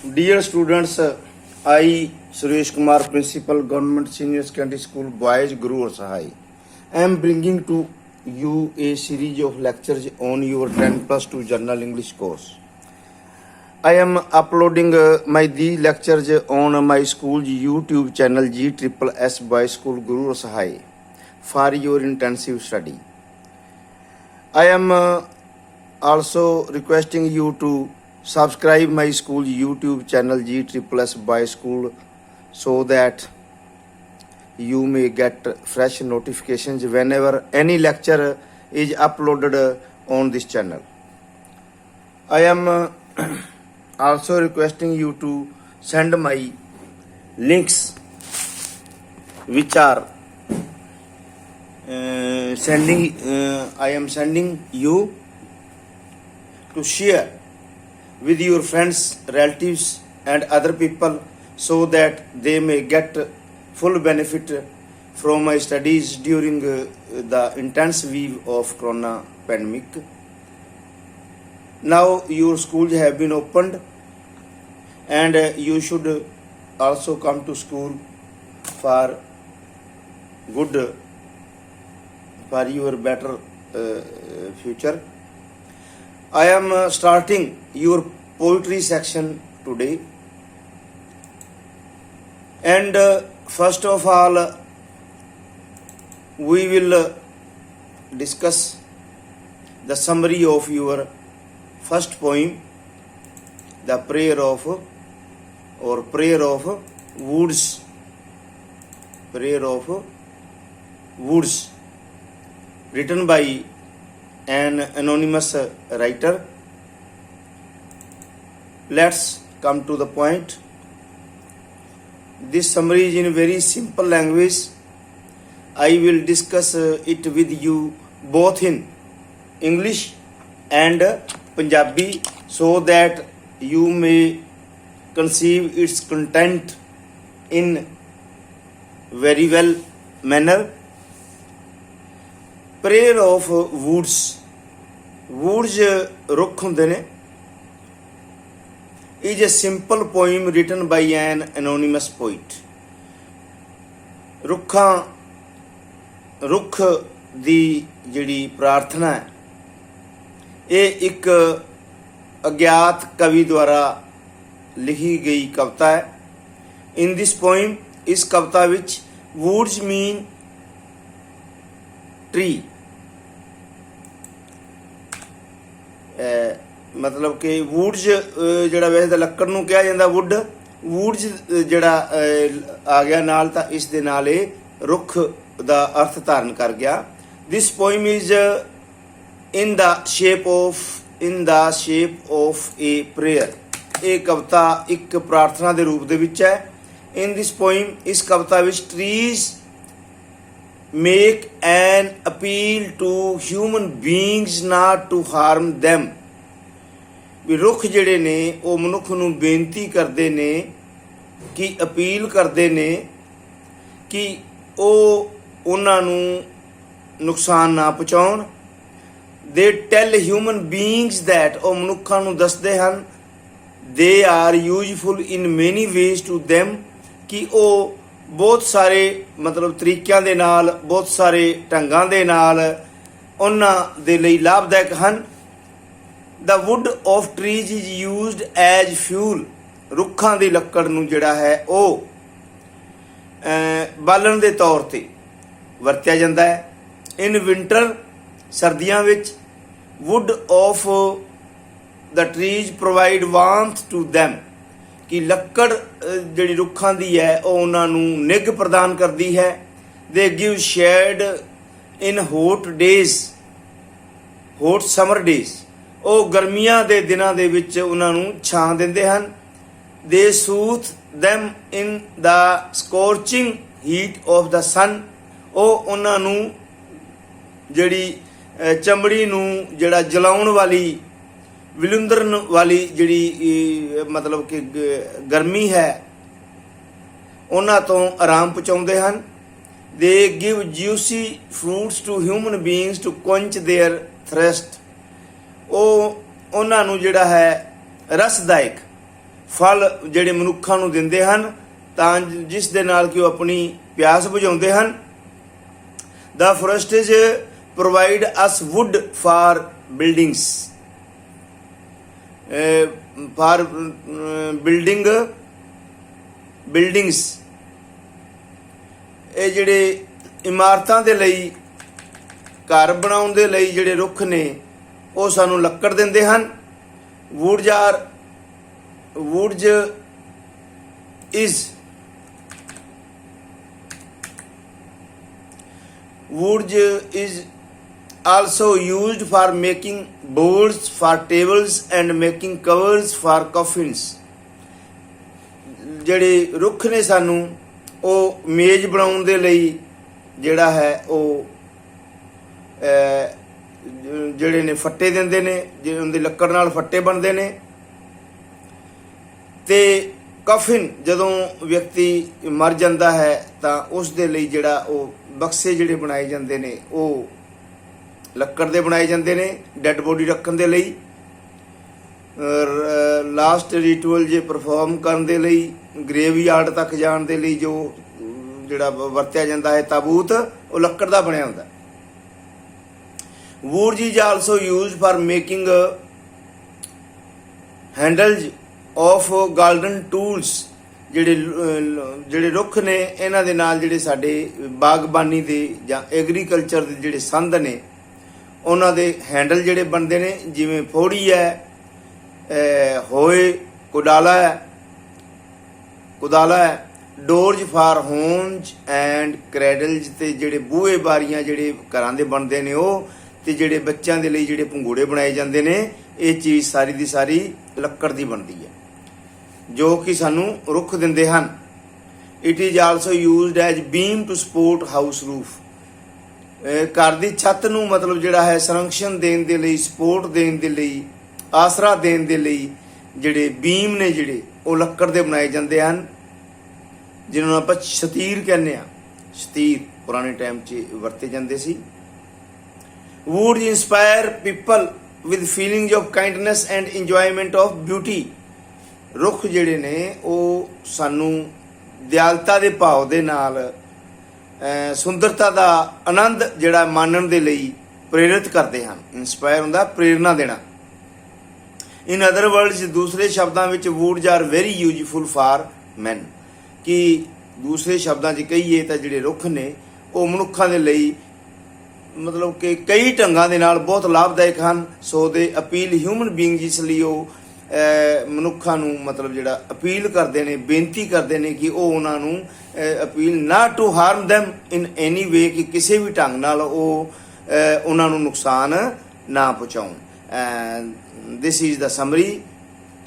Dear students, I, Suresh Kumar, Principal, Government Senior Secondary School, Boys, Guru Sahai, am bringing to you a series of lectures on your 10 plus 2 General English course. I am uploading these lectures on my school's YouTube channel GSSS Boys School Guru Sahai for your intensive study. I am also requesting you to subscribe my school YouTube channel GSSS Boys School so that you may get fresh notifications whenever any lecture is uploaded on this channel. I am also requesting you to send my links which are I am sending you to share with your friends, relatives and other people so that they may get full benefit from my studies during the intense wave of corona pandemic. Now your schools have been opened and you should also come to school for good, for your better future. I am starting your poetry section today, and first of all we will discuss the summary of your first poem, the prayer of woods, written by an anonymous writer. Let's come to the point. This summary is in very simple language. I will discuss it with you both in English and Punjabi so that you may conceive its content in very well manner. Prayer of woods. Woods ਰੁੱਖ ਹੁੰਦੇ ਨੇ. is a simple poem written by an anonymous poet. ਰੁੱਖ ਦੀ ਜਿਹੜੀ ਪ੍ਰਾਰਥਨਾ ਹੈ ਇਹ ਇੱਕ ਅਗਿਆਤ ਕਵੀ ਦੁਆਰਾ ਲਿਖੀ ਗਈ ਕਵਿਤਾ ਹੈ. In this poem, ਇਸ ਕਵਿਤਾ ਵਿੱਚ woods mean tree. ਮਤਲਬ ਕਿ ਵੂਡਸ ਜਿਹੜਾ ਵੈਸੇ ਤਾਂ ਲੱਕੜ ਨੂੰ ਕਿਹਾ ਜਾਂਦਾ ਵੂਡਸ ਜਿਹੜਾ ਆ ਗਿਆ ਨਾਲ ਤਾਂ ਇਸ ਦੇ ਨਾਲ ਇਹ ਰੁੱਖ ਦਾ ਅਰਥ ਧਾਰਨ ਕਰ ਗਿਆ. This poem is in the shape of a prayer. ਇਹ ਕਵਿਤਾ ਇੱਕ ਪ੍ਰਾਰਥਨਾ ਦੇ ਰੂਪ ਦੇ ਵਿੱਚ ਹੈ. ਇਨ ਦਿਸ ਪੋਇਮ, ਇਸ ਕਵਿਤਾ ਵਿੱਚ trees make an appeal to human beings not to harm them. ਵੀ ਰੁੱਖ ਜਿਹੜੇ ਨੇ ਉਹ ਮਨੁੱਖ ਨੂੰ ਬੇਨਤੀ ਕਰਦੇ ਨੇ ਕਿ ਅਪੀਲ ਕਰਦੇ ਨੇ ਕਿ ਉਹ ਉਹਨਾਂ ਨੂੰ ਨੁਕਸਾਨ ਨਾ ਪਹੁੰਚਾਉਣ. they tell human beings that ਉਹ ਮਨੁੱਖਾਂ ਨੂੰ ਦੱਸਦੇ ਹਨ they are useful in many ways to them ਕਿ ਉਹ ਬਹੁਤ ਸਾਰੇ ਮਤਲਬ ਤਰੀਕਿਆਂ ਦੇ ਨਾਲ, ਬਹੁਤ ਸਾਰੇ ਢੰਗਾਂ ਦੇ ਨਾਲ ਉਹਨਾਂ ਦੇ ਲਈ ਲਾਭਦਾਇਕ ਹਨ. The wood of trees is used as fuel. ਰੁੱਖਾਂ ਦੀ ਲੱਕੜ ਨੂੰ ਜਿਹੜਾ ਹੈ ਉਹ ਬਾਲਣ ਦੇ ਤੌਰ ਤੇ ਵਰਤਿਆ ਜਾਂਦਾ ਹੈ. In winter, ਸਰਦੀਆਂ ਵਿੱਚ wood of the trees provide warmth to them. ਕਿ ਲੱਕੜ ਜਿਹੜੀ ਰੁੱਖਾਂ ਦੀ ਹੈ ਉਹ ਉਹਨਾਂ ਨੂੰ ਨਿੱਘ ਪ੍ਰਦਾਨ ਕਰਦੀ ਹੈ. They give shade in hot summer days. ਉਹ ਗਰਮੀਆਂ ਦੇ ਦਿਨਾਂ ਦੇ ਵਿੱਚ ਉਹਨਾਂ ਨੂੰ ਛਾਂ ਦਿੰਦੇ ਹਨ. They soothe them in the scorching heat of the sun. ਉਹ ਉਹਨਾਂ ਨੂੰ ਜਿਹੜੀ ਚਮੜੀ ਨੂੰ ਜਿਹੜਾ ਜਲਾਉਣ ਵਾਲੀ, ਵਿਲੁੰਦਰਨ ਵਾਲੀ ਜਿਹੜੀ ਮਤਲਬ ਕਿ ਗਰਮੀ ਹੈ ਉਹਨਾਂ ਤੋਂ ਆਰਾਮ ਪਹੁੰਚਾਉਂਦੇ ਹਨ. They give juicy fruits to human beings to quench their thirst. ਉਹ ਉਹਨਾਂ ਨੂੰ ਜਿਹੜਾ ਹੈ ਰਸਦਾਇਕ ਫਲ ਜਿਹੜੇ ਮਨੁੱਖਾਂ ਨੂੰ ਦਿੰਦੇ ਹਨ ਤਾਂ ਜਿਸ ਦੇ ਨਾਲ ਕਿ ਉਹ ਆਪਣੀ ਪਿਆਸ ਬੁਝਾਉਂਦੇ ਹਨ। The forests provide us wood for buildings, buildings ਇਹ ਜਿਹੜੇ ਇਮਾਰਤਾਂ ਦੇ ਲਈ, ਘਰ ਬਣਾਉਣ ਦੇ ਲਈ ਜਿਹੜੇ ਰੁੱਖ ਨੇ ਉਹ ਸਾਨੂੰ ਲੱਕੜ ਦਿੰਦੇ ਹਨ। Woods is also used for making boards for tables and making covers for coffins। ਜਿਹੜੇ ਰੁੱਖ ਨੇ ਸਾਨੂੰ ਉਹ ਮੇਜ਼ ਬਣਾਉਣ ਦੇ ਲਈ ਜਿਹੜਾ ਹੈ ਉਹ ਜਿਹੜੇ ਨੇ ਫੱਟੇ ਦਿੰਦੇ ਨੇ, ਜਿਹੜੇ ਉਹਦੀ ਲੱਕੜ ਨਾਲ ਫੱਟੇ ਬਣਦੇ ਨੇ। ਤੇ ਕਫਿਨ ਜਦੋਂ ਵਿਅਕਤੀ ਮਰ ਜਾਂਦਾ ਹੈ ਤਾਂ ਉਸ ਦੇ ਲਈ ਜਿਹੜਾ ਉਹ ਬਕਸੇ ਜਿਹੜੇ ਬਣਾਏ ਜਾਂਦੇ ਨੇ ਉਹ ਲੱਕੜ ਦੇ ਬਣਾਏ ਜਾਂਦੇ ਨੇ ਡੈੱਡ ਬੋਡੀ ਰੱਖਣ ਦੇ ਲਈ। ਲਾਸਟ ਰਿਚੁਅਲ ਜੇ ਪਰਫਾਰਮ ਕਰਨ ਦੇ ਲਈ, ਗ੍ਰੇਵਯਾਰਡ ਤੱਕ ਜਾਣ ਦੇ ਲਈ ਜੋ ਜਿਹੜਾ ਵਰਤਿਆ ਜਾਂਦਾ ਹੈ ਤਾਬੂਤ, ਉਹ ਲੱਕੜ ਦਾ ਬਣਿਆ ਹੁੰਦਾ। Wood is also used for making handles of garden tools। ਜਿਹੜੇ ਰੁੱਖ ਨੇ ਇਹਨਾਂ ਦੇ ਨਾਲ ਜਿਹੜੇ ਸਾਡੇ ਬਾਗਬਾਨੀ ਦੇ ਜਾਂ ਐਗਰੀਕਲਚਰ ਦੇ ਜਿਹੜੇ ਸੰਦ ਨੇ ਉਹਨਾਂ ਦੇ ਹੈਂਡਲ ਜਿਹੜੇ ਬਣਦੇ ਨੇ, ਜਿਵੇਂ ਫੋੜੀ ਹੈ, ਹੋਏ, ਕੁਦਾਲਾ ਹੈ, ਡੋਰਜ ਫਾਰ ਹੋਮਸ ਐਂਡ ਕ੍ਰੈਡਲਸ ਤੇ ਜਿਹੜੇ ਬੂਹੇ ਬਾਰੀਆਂ ਜਿਹੜੇ ਘਰਾਂ ਦੇ ਬਣਦੇ ਨੇ ਉਹ, ਤੇ ਜਿਹੜੇ ਬੱਚਿਆਂ ਦੇ ਲਈ ਜਿਹੜੇ ਭੰਗੂੜੇ ਬਣਾਏ ਜਾਂਦੇ ਨੇ, ਇਹ ਚੀਜ਼ ਸਾਰੀ ਦੀ ਸਾਰੀ ਲੱਕੜ ਦੀ ਬਣਦੀ ਹੈ ਜੋ ਕਿ ਸਾਨੂੰ ਰੁੱਖ ਦਿੰਦੇ ਹਨ। It is also used as beam to support house roof. ਘਰ ਦੀ ਛੱਤ ਨੂੰ ਮਤਲਬ ਜਿਹੜਾ ਹੈ ਸੰਰਕਸ਼ਣ ਦੇਣ ਦੇ ਲਈ, ਸਪੋਰਟ ਦੇਣ ਦੇ ਲਈ, ਆਸਰਾ ਦੇਣ ਦੇ ਲਈ ਜਿਹੜੇ ਬੀਮ ਨੇ ਜਿਹੜੇ ਉਹ ਲੱਕੜ ਦੇ ਬਣਾਏ ਜਾਂਦੇ ਹਨ, ਜਿਹਨਾਂ ਨੂੰ ਆਪਾਂ ਸ਼ਤੀਰ ਕਹਿੰਦੇ ਆ। ਸ਼ਤੀਰ ਪੁਰਾਣੇ ਟਾਈਮ 'ਚ ਵਰਤੇ ਜਾਂਦੇ ਸੀ। Wood inspire people with feelings of kindness and enjoyment of beauty। ਰੁੱਖ ਜਿਹੜੇ ਨੇ ਉਹ ਸਾਨੂੰ ਦਿਆਲਤਾ ਦੇ ਭਾਵ ਦੇ ਨਾਲ ਸੁੰਦਰਤਾ ਦਾ ਆਨੰਦ ਜਿਹੜਾ ਮਾਣਨ ਦੇ ਲਈ ਪ੍ਰੇਰਿਤ ਕਰਦੇ ਹਨ। ਇੰਸਪਾਇਰ ਹੁੰਦਾ ਪ੍ਰੇਰਨਾ ਦੇਣਾ। ਇਨ ਅਦਰ ਵਰਡਸ, ਦੂਸਰੇ ਸ਼ਬਦਾਂ ਵਿੱਚ ਵੂਡਸ ਆਰ ਵੈਰੀ ਯੂਜ਼ਫੁਲ ਫਾਰ ਮੈਨ। ਕਿ ਦੂਸਰੇ ਸ਼ਬਦਾਂ 'ਚ ਕਹੀਏ ਤਾਂ ਜਿਹੜੇ ਰੁੱਖ ਨੇ ਉਹ ਮਨੁੱਖਾਂ ਦੇ ਲਈ ਮਤਲਬ ਕਿ ਕਈ ਢੰਗਾਂ ਦੇ ਨਾਲ ਬਹੁਤ ਲਾਭਦਾਇਕ ਹਨ। ਸੋ ਦੇ ਅਪੀਲ ਹਿਊਮਨ ਬੀਇੰਗ, ਜਿਸ ਲਈ ਉਹ ਮਨੁੱਖਾਂ ਨੂੰ ਮਤਲਬ ਜਿਹੜਾ ਅਪੀਲ ਕਰਦੇ ਨੇ, ਬੇਨਤੀ ਕਰਦੇ ਨੇ ਕਿ ਉਹ ਉਹਨਾਂ ਨੂੰ appeal not to harm them in any way, ਕਿ ਕਿਸੇ ਵੀ ਢੰਗ ਨਾਲ ਉਹ ਉਹਨਾਂ ਨੂੰ ਨੁਕਸਾਨ ਨਾ ਪਹੁੰਚਾਉਣ। This is the summary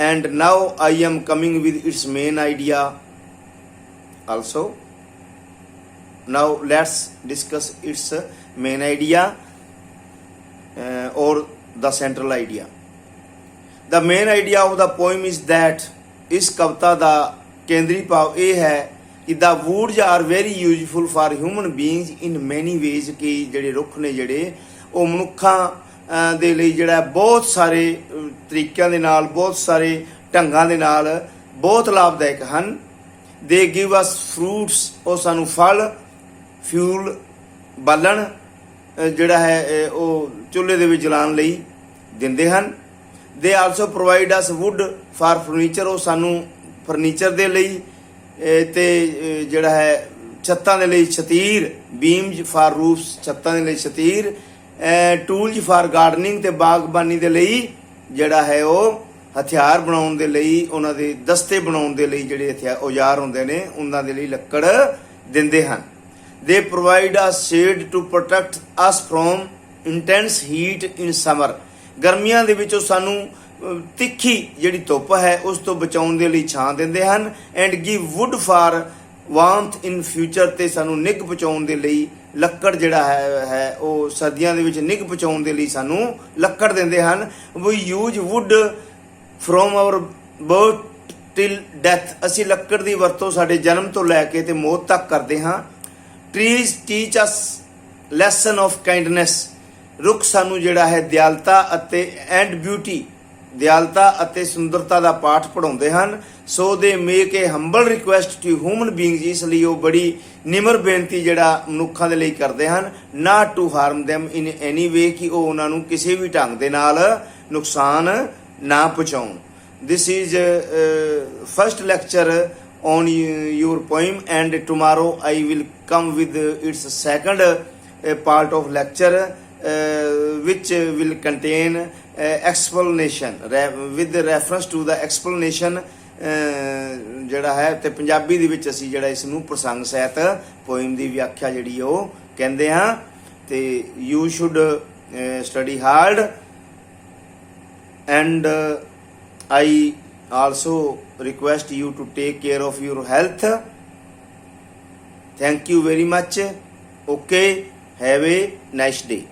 and now I am coming with it's main idea also. Now let's discuss its main idea or the central idea. The main idea of the poem is that ਇਸ ਕਵਿਤਾ ਦਾ ਕੇਂਦਰੀ ਭਾਵ ਇਹ ਹੈ ਕਿ the woods are very useful for human beings in many ways। ਕਿ ਜਿਹੜੇ ਰੁੱਖ ਨੇ ਜਿਹੜੇ ਉਹ ਮਨੁੱਖਾਂ ਦੇ ਲਈ ਜਿਹੜਾ ਬਹੁਤ ਸਾਰੇ ਤਰੀਕਿਆਂ ਦੇ ਨਾਲ, ਬਹੁਤ ਸਾਰੇ ਢੰਗਾਂ ਦੇ ਨਾਲ ਬਹੁਤ ਲਾਭਦਾਇਕ ਹਨ। They give us fruits, ਉਹ ਸਾਨੂੰ ਫਲ, ਫਿਊਲ ਬਾਲਣ ਜਿਹੜਾ ਹੈ ਉਹ ਚੁੱਲ੍ਹੇ ਦੇ ਵਿੱਚ ਜਲਾਉਣ ਲਈ ਦਿੰਦੇ ਹਨ। They also provide us wood for furniture, ਉਹ ਸਾਨੂੰ ਫਰਨੀਚਰ ਦੇ ਲਈ ਤੇ ਜਿਹੜਾ ਹੈ ਛੱਤਾਂ ਦੇ ਲਈ ਛਤੀਰ, ਬੀਮਜ਼ ਫਾਰ ਰੂਫਸ, ਛੱਤਾਂ ਦੇ ਲਈ ਛਤੀਰ, ਟੂਲਜ਼ ਫਾਰ ਗਾਰਡਨਿੰਗ ਤੇ ਬਾਗਬਾਨੀ ਦੇ ਲਈ ਜਿਹੜਾ ਹੈ ਉਹ ਹਥਿਆਰ ਬਣਾਉਣ ਦੇ ਲਈ, ਉਹਨਾਂ ਦੇ ਦਸਤੇ ਬਣਾਉਣ ਦੇ ਲਈ ਜਿਹੜੇ ਔਜ਼ਾਰ ਹੁੰਦੇ ਨੇ ਉਹਨਾਂ ਦੇ ਲਈ ਲੱਕੜ ਦਿੰਦੇ ਹਨ। They provide us shade to protect us from intense heat in summer। ਗਰਮੀਆਂ ਦੇ ਵਿੱਚ ਉਹ ਸਾਨੂੰ ਤਿੱਖੀ ਜਿਹੜੀ ਧੁੱਪ ਹੈ ਉਸ ਤੋਂ ਬਚਾਉਣ ਦੇ ਲਈ ਛਾਂ ਦਿੰਦੇ ਹਨ। And give wood for warmth in future, ਤੇ ਸਾਨੂੰ ਨਿੱਘ ਪਹੁੰਚਾਉਣ ਦੇ ਲਈ ਲੱਕੜ ਜਿਹੜਾ ਹੈ ਉਹ ਸਰਦੀਆਂ ਦੇ ਵਿੱਚ ਨਿੱਘ ਪਹੁੰਚਾਉਣ ਦੇ ਲਈ ਸਾਨੂੰ ਲੱਕੜ ਦਿੰਦੇ ਹਨ। We use wood from our birth till death। ਅਸੀਂ ਲੱਕੜ ਦੀ ਵਰਤੋਂ ਸਾਡੇ ਜਨਮ ਤੋਂ ਲੈ ਕੇ ਤੇ ਮੌਤ ਤੱਕ ਕਰਦੇ ਹਾਂ। Trees teach us lesson of kindness। ਰੁੱਖ ਸਾਨੂੰ ਜਿਹੜਾ ਹੈ ਦਿਆਲਤਾ ਅਤੇ ਐਂਡ ਬਿਊਟੀ ਦਿਆਲਤਾ ਅਤੇ ਸੁੰਦਰਤਾ ਦਾ ਪਾਠ ਪੜਾਉਂਦੇ ਹਨ। So they make a humble request to human beings, ਇਸ ਲਈ ਉਹ ਬੜੀ ਨਿਮਰ ਬੇਨਤੀ ਜਿਹੜਾ ਮਨੁੱਖਾਂ ਦੇ ਲਈ ਕਰਦੇ ਹਨ, ਨਾਟ to ਹਾਰਮ them in any way, ਕਿ ਉਹ ਉਹਨਾਂ ਨੂੰ ਕਿਸੇ ਵੀ ਢੰਗ ਦੇ ਨਾਲ ਨੁਕਸਾਨ ਨਾ ਪਹੁੰਚਾਉਣ। This is first lecture on your poem, and tomorrow I will come with its second part of lecture, which will contain explanation with reference to the explanation ਜਿਹੜਾ ਹੈ ਤੇ ਪੰਜਾਬੀ ਦੇ ਵਿੱਚ ਅਸੀਂ ਜਿਹੜਾ ਇਸ ਨੂੰ ਪ੍ਰਸੰਗ ਸਹਿਤ ਪੋਇਮ ਦੀ ਵਿਆਖਿਆ ਜਿਹੜੀ ਉਹ ਕਹਿੰਦੇ ਹਾਂ। ਤੇ you should study hard, and I also request you to take care of your health. Thank you very much. Okay, have a nice day.